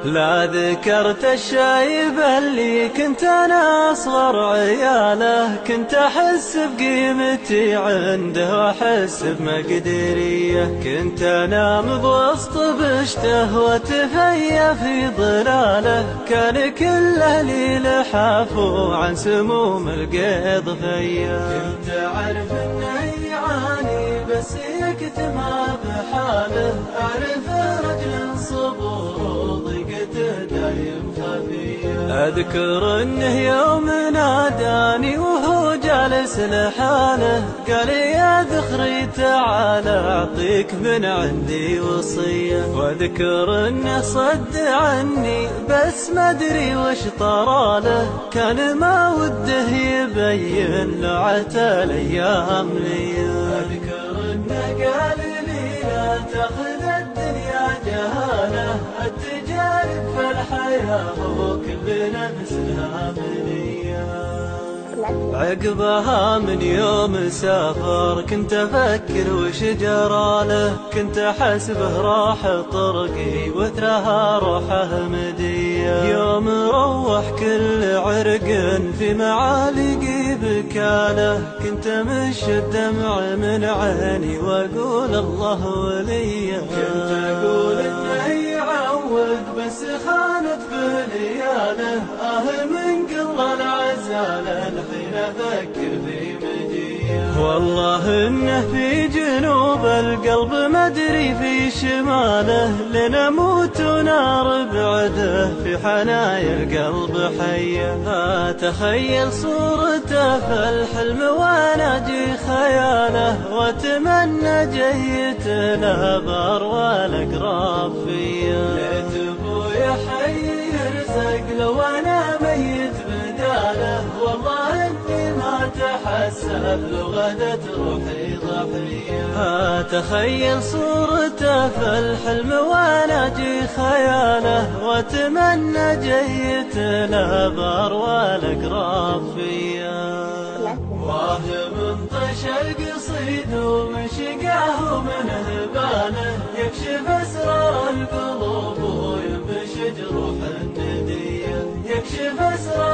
لا ذكرت الشايب اللي كنت أنا أصغر عياله، كنت أحس بقيمتي عنده وأحس بمقدريه. كنت أنام بوسط بشته وأتفيا في ظلاله، كان كل أهلي لحافوا عن سموم القيض فيا. كنت أعرف إنه يعاني بس يكتمها بحاله، أعرف رجل صبور ضيقته دايم خفية. أذكر إنه يوم ناداني وهو جالس لحاله، قال يا ذخري تعال أعطيك من عندي وصية. وأذكر إنه صد عني بس ما أدري وش طراله، كان ما وده يبين لعة الأيام لي. أذكر إنه قال لي لا تأخذ الدنيا جهالة، التجارب في الحياة وكل نفس لها منية. عقبها من يوم سافر كنت أفكر وش جراله، كنت أحسبه راح طرقي وترها روحه مدية. يوم روح كل عرق في معالقي بكاله، كنت أمش الدمع من عيني وأقول الله وليه. كنت أقول إنه يعوض بس خانت بلياله، من قل العزال الحين أفكر في مجيه. والله إنه في جنوب القلب ما أدري في شماله، لنموت ونار بعده في حنايا القلب حية. أتخيل صورته في الحلم وأناجي خياله، وأتمنى جيت له بأروى الأقراب فيا. ليت أبويا حي يرزق لو أنا ميت بداله، والله إني ما تحسب لو غدت روحي ضحية. أتخيل صورته في الحلم وأناجي خياله، وأتمنى جيت له بأروى الأقراب فيا. واهم طش القصيد ومن شقاه ومن هباله، يكشف أسرار القلوب وينبش جروح الندية. يكشف أسرار